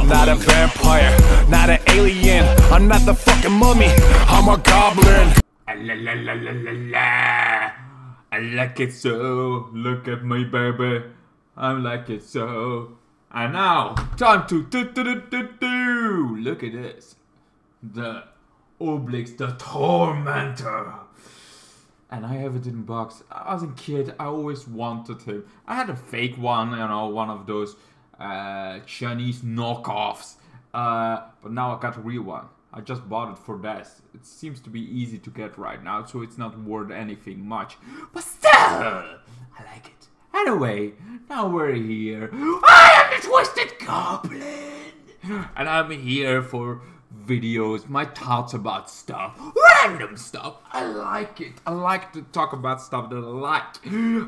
I'm not a vampire, not an alien. I'm not the fucking mummy, I'm a goblin. La la la la la la. I like it so. Look at my baby. I like it so. And now, time to do. Look at this. The Obelix, the Tormentor. And I have it in box. As a kid, I always wanted him. I had a fake one, you know, one of those Chinese knockoffs. But now I got a real one. I just bought it for this. It seems to be easy to get right now, so it's not worth anything much. But still, I like it. Anyway, now we're here. I am the Twisted Goblin! And I'm here for videos, my thoughts about stuff, random stuff. I like it. I like to talk about stuff that I like.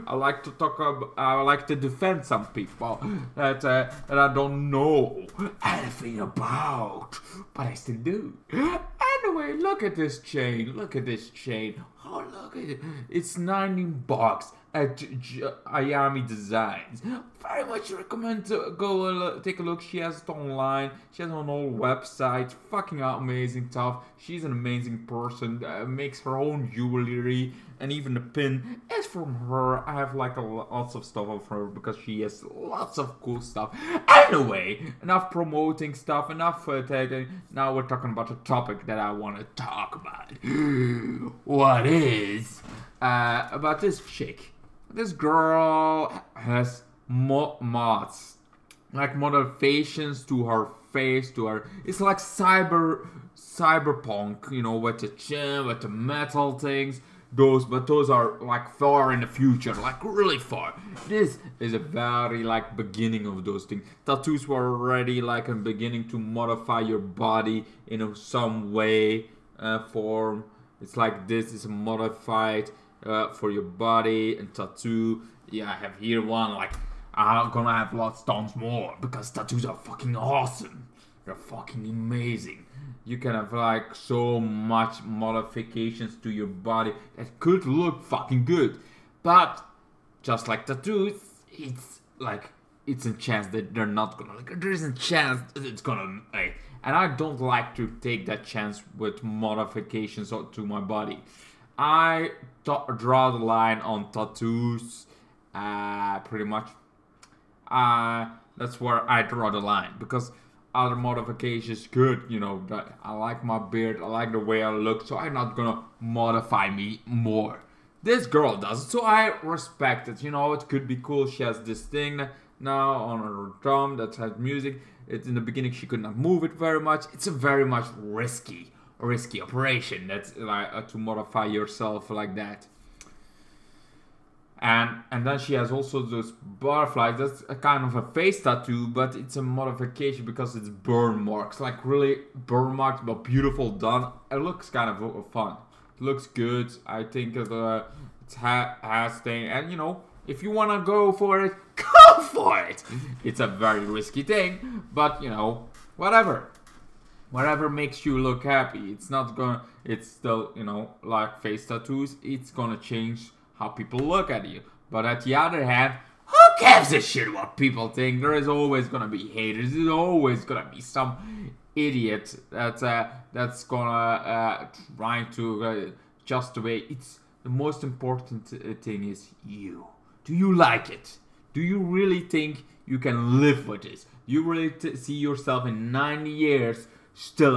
I like to talk about, I like to defend some people that I don't know anything about, but I still do. Anyway, look at this chain. Look at this chain. Oh, look at it. It's $19 at Ayami Designs. Very much recommend to go take a look. She has it online. She has an old website. Fucking amazing stuff. She's an amazing person. Makes her own jewelry, and even the pin is from her. I have like lots of stuff of her because she has lots of cool stuff. Anyway, enough promoting stuff. Enough taking. Now we're talking about the topic that I want to talk about. What is about this chick? This girl has mods, like modifications to her face, to her. It's like cyberpunk, you know, with the chin, with the metal things. But those are like far in the future, like really far. This is a very like beginning of those things. Tattoos were already like a beginning to modify your body in some way, form. It's like this is modified. For your body and tattoo. Yeah, I have here one. Like, I'm gonna have tons more because tattoos are fucking awesome. They're fucking amazing. You can have like so much modifications to your body that could look fucking good, but just like tattoos, it's like it's a chance that they're not gonna like. There is a chance that it's gonna like, and I don't like to take that chance with modifications to my body. I draw the line on tattoos, pretty much. That's where I draw the line, because other modifications good, you know. I like my beard, I like the way I look, so I'm not gonna modify me more. This girl does it, so I respect it. You know, it could be cool. She has this thing now on her thumb that has music. It's in the beginning she could not move it very much. It's a very much risky operation. That's like to modify yourself like that. And then she has also those butterflies. That's a kind of a face tattoo, but it's a modification because it's burn marks, like really burn marks, but beautiful done. It looks kind of fun. It looks good. I think it has thing, and you know, if you wanna go for it, go for it. It's a very risky thing, but you know, whatever. Whatever makes you look happy. It's not gonna, it's still, you know, like face tattoos, it's gonna change how people look at you. But at the other hand, who gives a shit what people think? There is always gonna be haters. There's always gonna be some idiot that's gonna trying to just the way. It's the most important thing is you. Do you like it? Do you really think you can live with this? Do you really see yourself in 90 years still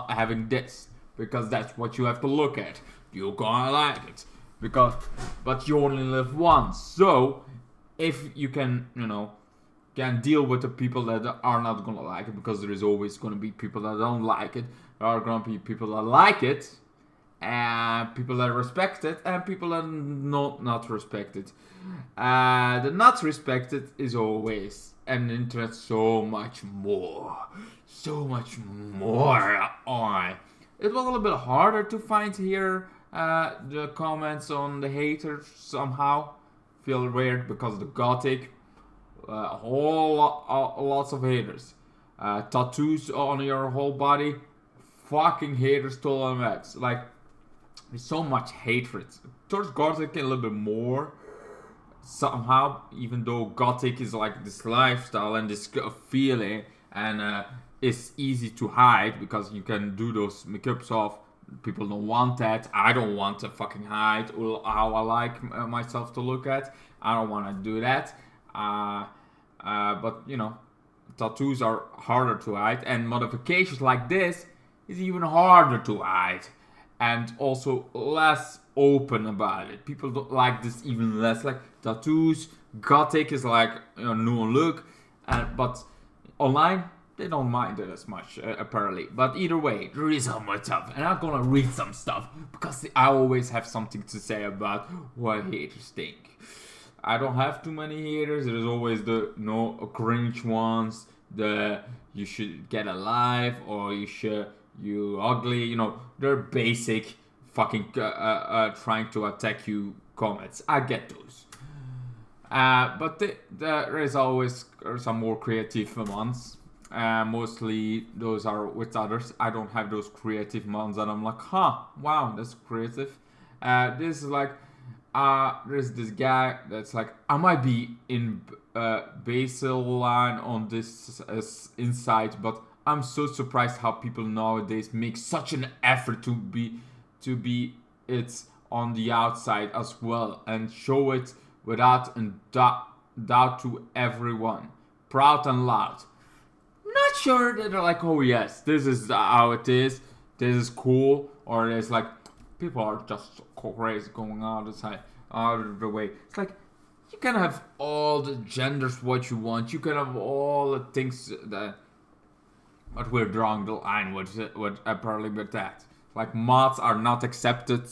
having this? Because that's what you have to look at. You're gonna like it, but you only live once. So if you can, you know, can deal with the people that are not gonna like it, because there is always gonna be people that don't like it. There are gonna be people that like it, and people that respect it, and people that not respect it. The not respected is always an interest so much more on. It was a little bit harder to find here the comments on the haters somehow. Feel weird because the gothic, lots of haters. Tattoos on your whole body, fucking haters to the max. Like, there's so much hatred towards gothic, a little bit more somehow, even though gothic is like this lifestyle and this feeling, and it's easy to hide because you can do those makeups off. People don't want that. I don't want to fucking hide how I like myself to look at. I don't want to do that. But you know, tattoos are harder to hide, and modifications like this is even harder to hide, and also less open about it. People don't like this even less. Like tattoos, gothic is like a new look, but online they don't mind it as much apparently. But either way, there is so much stuff, and I'm gonna read some stuff because I always have something to say about what haters think. I don't have too many haters. There's always the cringe ones, the you should get a life, or you ugly, you know, they're basic fucking trying to attack you comments. I get those. But there is always some more creative ones. Mostly those are with others. I don't have those creative ones that I'm like, huh, wow, that's creative. This is like, there's this guy that's like, I might be in baseline on this insight, but I'm so surprised how people nowadays make such an effort to be it on the outside as well, and show it without a doubt to everyone, proud and loud. Not sure that they're like, oh yes, this is how it is, this is cool, or it's like people are just crazy going out of the way. It's like, you can have all the genders what you want, you can have all the things that, but we're drawing the line with apparently with that. Like mods are not accepted,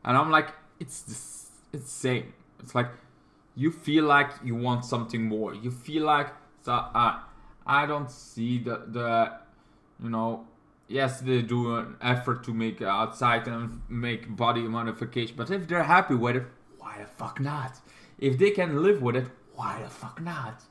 and I'm like, it's same. It's like you feel like you want something more. You feel like I don't see the you know, yes, they do an effort to make outside and make body modification, but if they're happy with it, why the fuck not? If they can live with it, why the fuck not?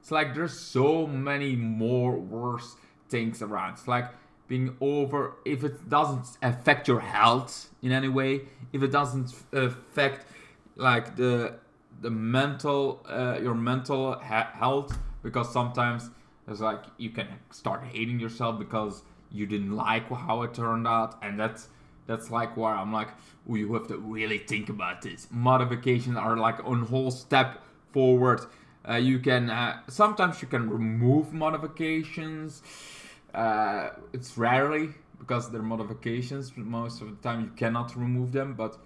It's like there's so many more worse things around. It's like being over, if it doesn't affect your health in any way, if it doesn't affect like the mental your mental health, because sometimes it's like you can start hating yourself because you didn't like how it turned out, and that's like where I'm like, oh, you have to really think about this. Modifications are like a whole step forward. You can sometimes you can remove modifications. It's rarely, because they're modifications. Most of the time you cannot remove them, but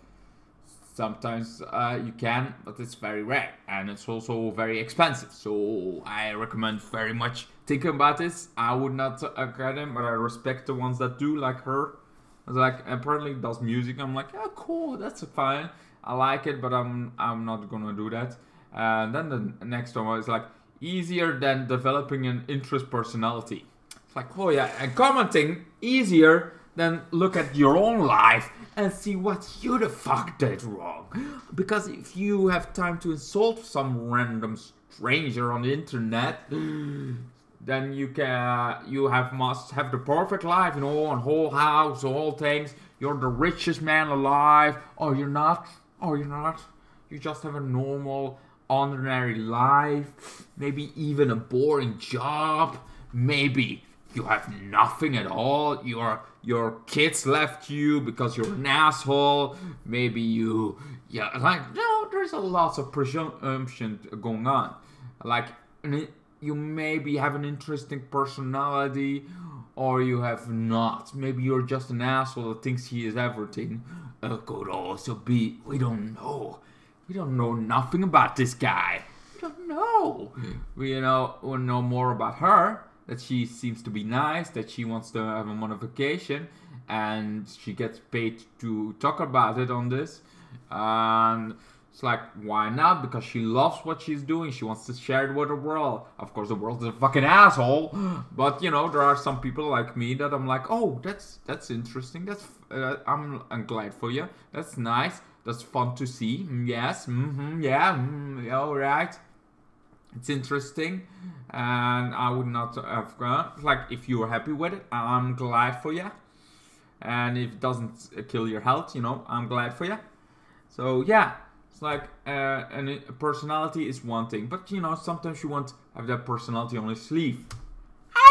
sometimes you can, but it's very rare, and it's also very expensive. So I recommend very much thinking about this. I would not get them, but I respect the ones that do, like her. It's like, apparently does music. I'm like, yeah, cool, that's fine. I like it, but I'm not gonna do that. And then the next one is like, easier than developing an interest personality. It's like, oh yeah, and commenting easier than look at your own life and see what you the fuck did wrong. Because if you have time to insult some random stranger on the internet, then must have the perfect life, you know, a whole house, all things. You're the richest man alive. Oh, you're not. Oh, you're not. You just have a normal, ordinary life. Maybe even a boring job. Maybe you have nothing at all. Your kids left you because you're an asshole. Maybe there's a lot of presumption going on. Like, you maybe have an interesting personality, or you have not. Maybe you're just an asshole that thinks he is everything. It could also be, we don't know. We don't know nothing about this guy. We don't know. We know more about her. That she seems to be nice, that she wants to have a modification, and she gets paid to talk about it on this. And it's like, why not? Because she loves what she's doing. She wants to share it with the world. Of course, the world is a fucking asshole. But you know, there are some people like me that I'm like, oh, that's interesting. That's I'm glad for you. That's nice. That's fun to see. Yes. Yeah. All right. It's interesting, and I would not have gone. Like, if you're happy with it, I'm glad for you. And if it doesn't kill your health, you know, I'm glad for you. So yeah, it's like, and personality is one thing, but you know, sometimes you want to have that personality on your sleeve.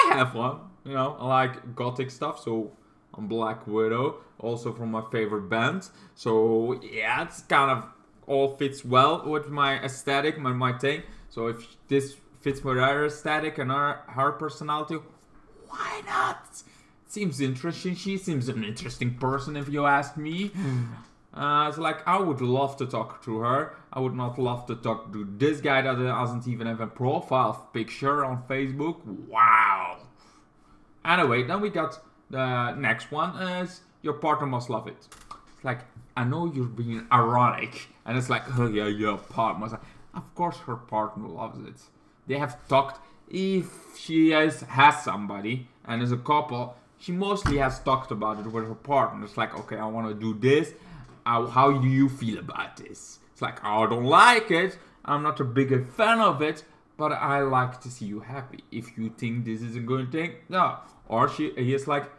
I have one. You know, I like gothic stuff, so I'm Black Widow, also from my favorite band. So yeah, it's kind of all fits well with my aesthetic, my thing. So if this fits with her aesthetic and her personality, why not? Seems interesting. She seems an interesting person, if you ask me. So like, I would love to talk to her. I would not love to talk to this guy that doesn't even have a profile picture on Facebook. Wow. Anyway, then we got the next one is your partner must love it. It's like, I know you're being ironic, and it's like, oh yeah, your partner. Of course, her partner loves it. They have talked. If she has somebody and is a couple, she mostly has talked about it with her partner. It's like, okay, I want to do this. How do you feel about this? It's like, I don't like it. I'm not a big fan of it, but I like to see you happy. If you think this is a good thing, no. Or he is like,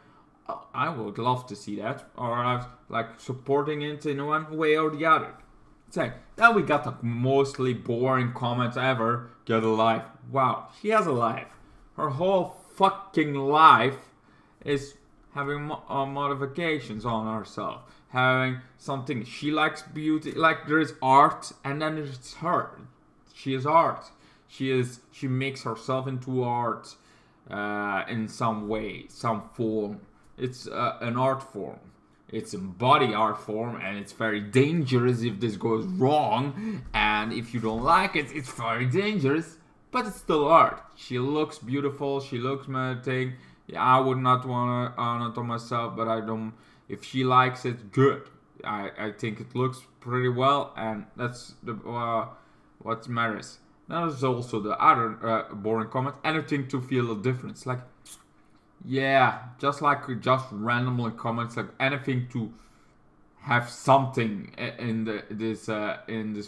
oh, I would love to see that. Or I was like supporting it in one way or the other. It's like, then we got the mostly boring comments ever. Get a life. Wow, she has a life. Her whole fucking life is having modifications on herself. Having something, she likes beauty, like there is art, and then it's her. She is art. She makes herself into art in some way, some form. It's an art form. It's a body art form, and it's very dangerous if this goes wrong. And if you don't like it, it's very dangerous. But it's still art. She looks beautiful. She looks meditating. Yeah, I would not want to honor to myself, but I don't. If she likes it, good. I think it looks pretty well, and that's the what matters. Now there's also the other boring comment. Anything to feel a difference, like yeah, just randomly comments, like anything to have something in this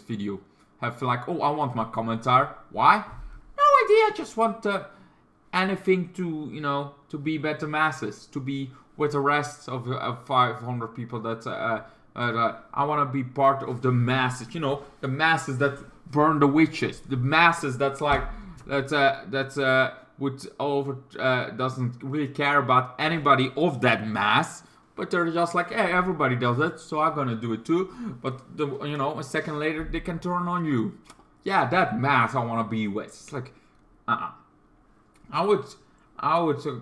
video. Have like, oh, I want my commentary. Why? No idea. I just want anything to to be better masses, to be with the rest of 500 people that I want to be part of the masses, the masses that burn the witches, the masses that's like would doesn't really care about anybody of that mass, but they're just like, hey, everybody does it, so I'm gonna do it too. But a second later they can turn on you. Yeah, that mass I want to be with. It's like, I would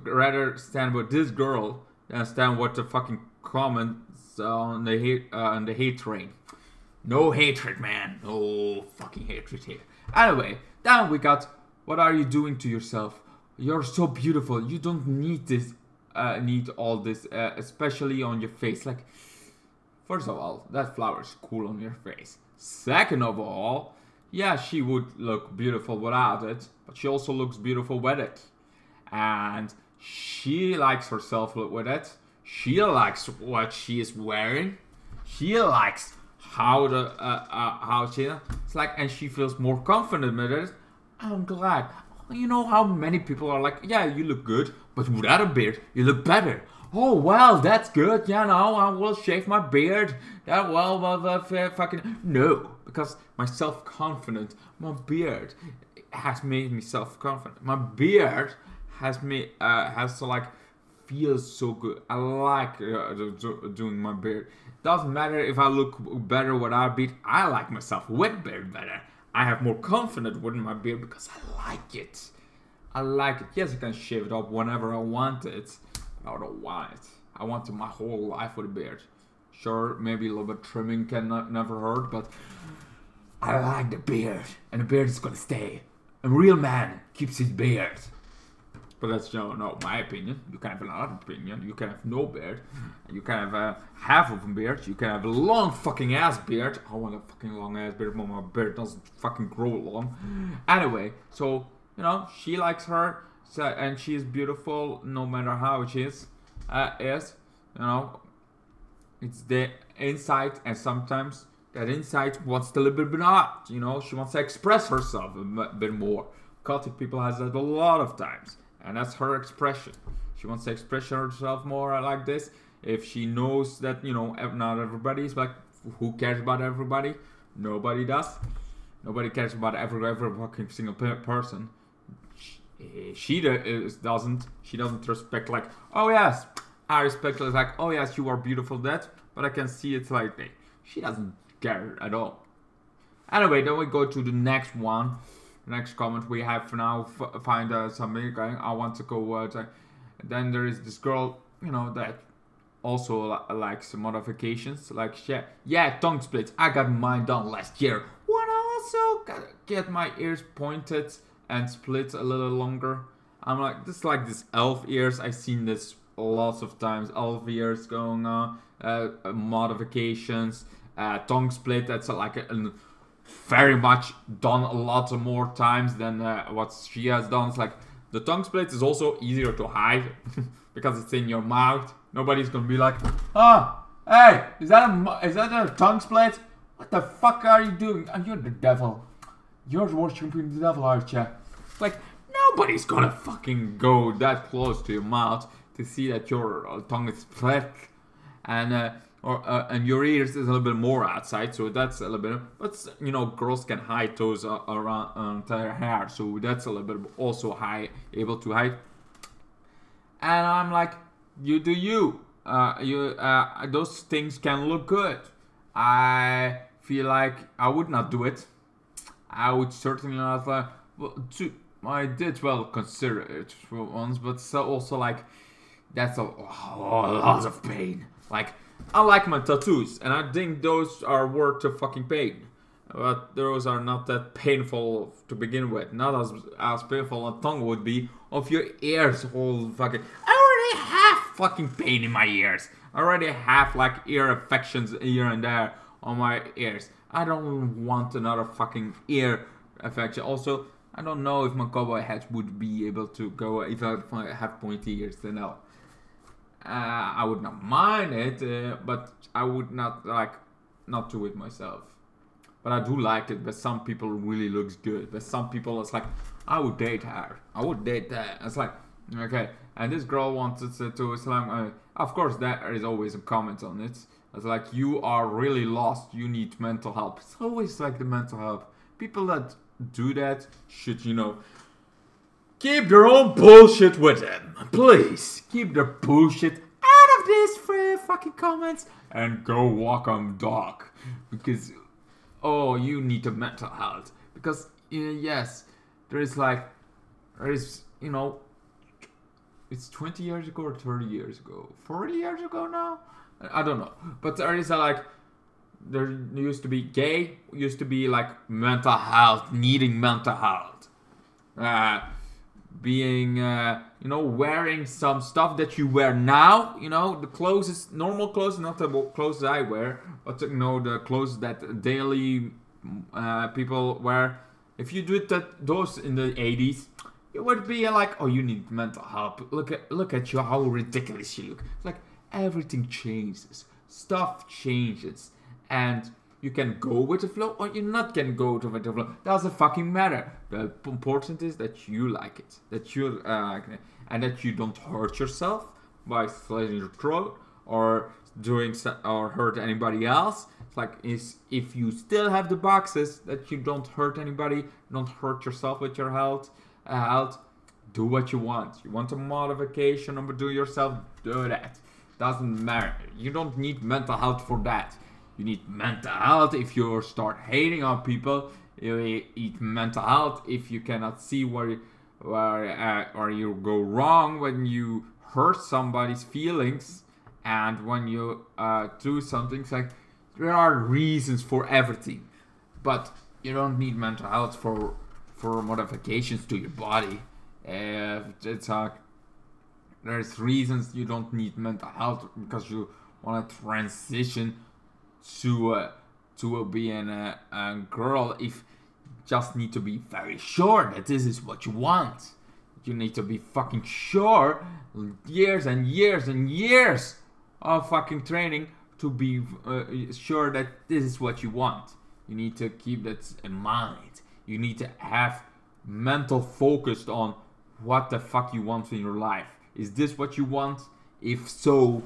rather stand with this girl than stand with the fucking comments on the hate train. No hatred, man. No fucking hatred here. Anyway, then we got, what are you doing to yourself? You're so beautiful. You don't need this. Need all this, especially on your face. Like, first of all, that flower is cool on your face. Second of all, yeah, she would look beautiful without it, but she also looks beautiful with it. And she likes herself with it. She likes what she is wearing. She likes how she, it's like, and she feels more confident with it. I'm glad. You know how many people are like, yeah, you look good, but without a beard, you look better. Oh, well, that's good. Yeah, no, I will shave my beard. That, fucking, no. Because my self-confidence, my beard has made me self-confident. My beard has to like, feel so good. I like doing my beard. Doesn't matter if I look better without beard. I like myself with beard better. I have more confidence with my beard because I like it. I like it. Yes, I can shave it up whenever I want it. I don't want it. I want it my whole life with a beard. Sure, maybe a little bit trimming can never hurt, but I like the beard. And the beard is gonna stay. A real man keeps his beard. But that's no my opinion. You can have another opinion. You can have no beard. You can have half of a beard. You can have a long fucking ass beard. I want a fucking long ass beard, but my beard doesn't fucking grow long. Anyway, so she likes her, so, and she is beautiful no matter how she is. It's the inside, and sometimes that inside wants to live a bit out. She wants to express herself a bit more. Gothic people has that a lot of times. And that's her expression. She wants to express herself more like this. If she knows that, not everybody is like, who cares about everybody? Nobody does. Nobody cares about every fucking single person. She doesn't respect like, oh yes, I respect her, like, oh yes, you are beautiful, that, but I can see it's like, she doesn't care at all. Anyway, then we go to the next one. Next comment we have now, find something going, I want to go, then there is this girl, you know, that also likes modifications, like, yeah, tongue splits, I got mine done last year. Wanna also get my ears pointed and split a little longer? I'm like, this is like this elf ears, I've seen this lots of times, elf ears going on, modifications, tongue split, that's like a very much done a lot more times than what she has done. It's like, the tongue split is also easier to hide because it's in your mouth. Nobody's gonna be like, oh, hey, is that a tongue split? What the fuck are you doing? Oh, you're the devil. You're worshiping the devil, aren't you? Like, nobody's gonna fucking go that close to your mouth to see that your tongue is split. And and your ears is a little bit more outside, so that's a little bit. But you know, girls can hide those around their hair, so that's a little bit also able to hide. And I'm like, you do you. Those things can look good. I feel like I would not do it. I would certainly not. I did well consider it for once, but so also like, that's a lot of pain. Like, I like my tattoos, and I think those are worth the fucking pain. But those are not that painful to begin with. Not as painful a tongue would be of your ears whole fucking... I already have fucking pain in my ears. I already have like ear infections here and there on my ears. I don't want another fucking ear infection. Also, I don't know if my cowboy hat would be able to go if I have pointy ears, then no. I would not mind it, but I would not do it myself. But I do like it, but some people really looks good. But some people, it's like, I would date her. I would date that. It's like, okay. And this girl wanted to Islam. Of course, there is always a comment on it. It's like, you are really lost. You need mental help. It's always like the mental help. People that do that should, you know, keep their own bullshit with them. Please, keep their bullshit out of these fucking comments and go walk on dog. Because, oh, you need a mental health. Because, yes, you know, it's 20 years ago or 30 years ago. 40 years ago now? I don't know. But there is there used to be gay, used to be like mental health, needing mental health. Being, you know, wearing some stuff that you wear now, you know, the clothes is normal clothes, not the clothes I wear, but you know, the clothes that daily people wear. If you did those in the 80s, it would be like, oh, you need mental help. Look at you, how ridiculous you look. It's like everything changes, stuff changes, and you can go with the flow or you not can go with the flow. Doesn't fucking matter. The important is that you like it, that you and that you don't hurt yourself by slitting your throat or hurt anybody else. It's like, if you still have the boxes that you don't hurt anybody, don't hurt yourself with your health. Do what you want. You want a modification or do yourself, do that. Doesn't matter. You don't need mental health for that. You need mental health if you start hating on people. You need mental health if you cannot see where you go wrong when you hurt somebody's feelings, and when you do something. It's like, there are reasons for everything, but you don't need mental health for modifications to your body. It's like, there's reasons you don't need mental health because you want to transition to being a girl. If you just need to be very sure that this is what you want. You need to be fucking sure, years and years and years of fucking training to be sure that this is what you want. You need to keep that in mind. You need to have mental focused on what the fuck you want in your life. Is this what you want? If so,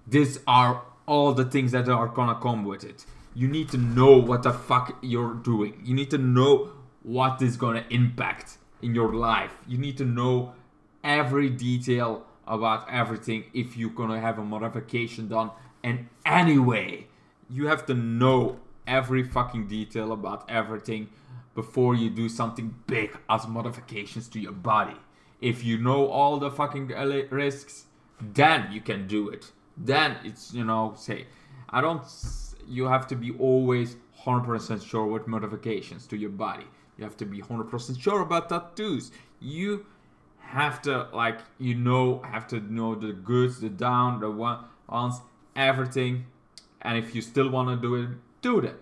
these are all the things that are gonna come with it. You need to know what the fuck you're doing. You need to know what is gonna impact in your life. You need to know every detail about everything if you're gonna have a modification done. And anyway, you have to know every fucking detail about everything before you do something big as modifications to your body. If you know all the fucking risks, then you can do it. Then it's, you know, say, you have to be always 100% sure with modifications to your body. You have to be 100% sure about tattoos. You have to, like, have to know the goods, the down, the ones, everything. And if you still want to do it, do that.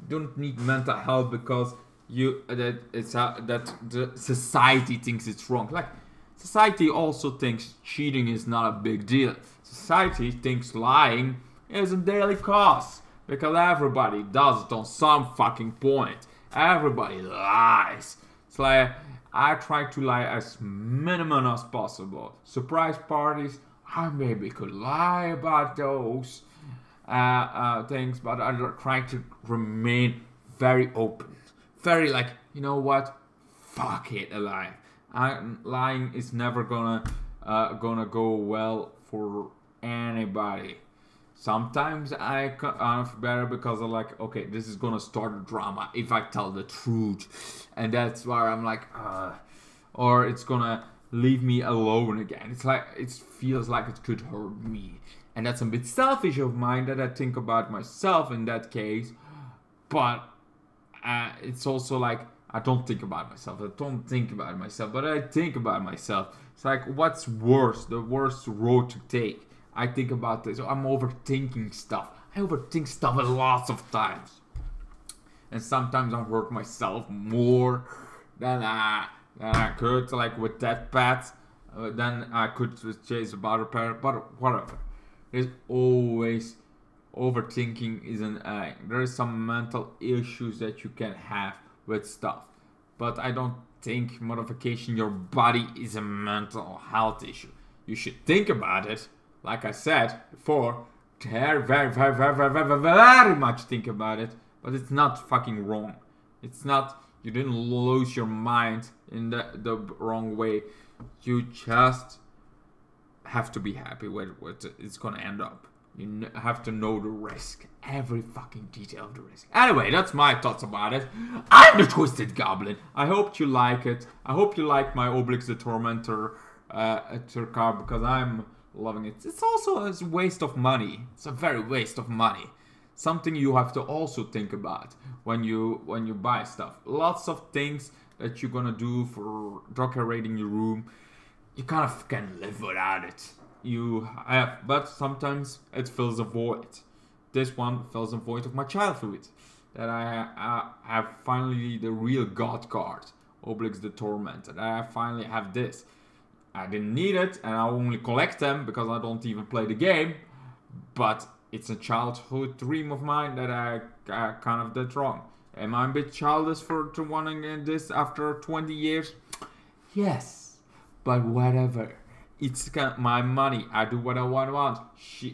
You don't need mental health because that the society thinks it's wrong. Like, society also thinks cheating is not a big deal. Society thinks lying is a daily cause because everybody does it on some fucking point. Everybody lies. It's like, I try to lie as minimum as possible. Surprise parties, I maybe could lie about those things, but I try to remain very open. Very like, you know what? Fuck it, alive. Lying is never gonna go well for anybody. Sometimes I feel better because I'm like, okay, this is gonna start a drama if I tell the truth, and that's why I'm like, or it's gonna leave me alone again. It's like, it feels like it could hurt me, and that's a bit selfish of mine that I think about myself in that case. But it's also like, I don't think about myself. I don't think about myself, but I think about myself. It's like, what's worse? The worst road to take. I think about this. I'm overthinking stuff. I overthink stuff a lot of times. And sometimes I hurt myself more than I could. Like with that pet, then I could chase a better pet, but whatever. There's always overthinking there is some mental issues that you can have with stuff. But I don't think modification your body is a mental health issue. You should think about it. Like I said before, very much think about it, but it's not fucking wrong. It's not, you didn't lose your mind in the wrong way. You just have to be happy with what it's gonna end up. You have to know the risk, every fucking detail of the risk. Anyway, that's my thoughts about it. I'm the Twisted Goblin. I hope you like it. I hope you like my Obelix the Tormentor card, because I'm loving it. It's also a waste of money. It's a very waste of money. Something you have to also think about when you buy stuff. Lots of things that you're gonna do for decorating your room, you kind of can live without it. But sometimes it fills a void. This one fills a void of my childhood. That I have finally the real God card, Obelix the Tormentor. I finally have this. I didn't need it, and I only collect them because I don't even play the game. But it's a childhood dream of mine that I kind of did wrong. Am I a bit childish for wanting this after 20 years? Yes, but whatever. It's my money. I do what I want.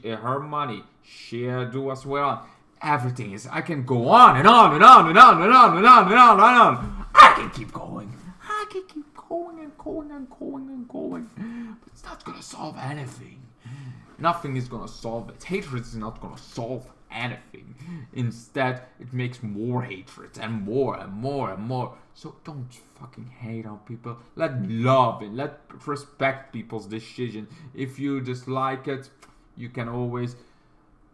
Her money. She do as well. Everything is. I can go on and on and on and on and on and on and on and on. I can keep going. I can keep going and going and going and going. But it's not gonna solve anything. Nothing is gonna solve it. Hatred is not gonna solve anything. Instead, it makes more hatred and more and more and more. So don't fucking hate on people. Let love it. Let respect people's decision. If you dislike it, you can always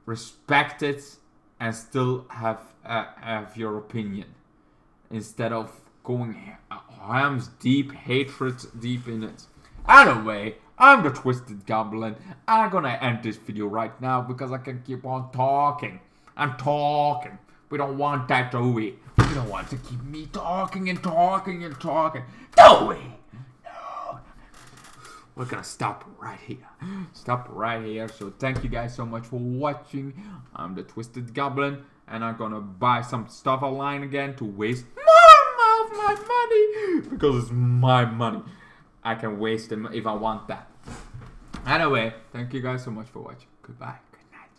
respect it and still have your opinion, instead of going hams deep, hatred deep in it. Anyway, I'm the Twisted Goblin. I'm gonna end this video right now because I can keep on talking and talking. We don't want that, do we? We don't want to keep me talking and talking and talking, do we? No. We're gonna stop right here. Stop right here. So thank you guys so much for watching. I'm the Twisted Goblin, and I'm gonna buy some stuff online again to waste more of my money because it's my money. I can waste them if I want that. Anyway, thank you guys so much for watching. Goodbye. Good night.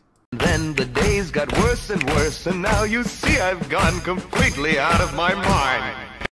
Then the days got worse and worse, and now you see I've gone completely out of my mind.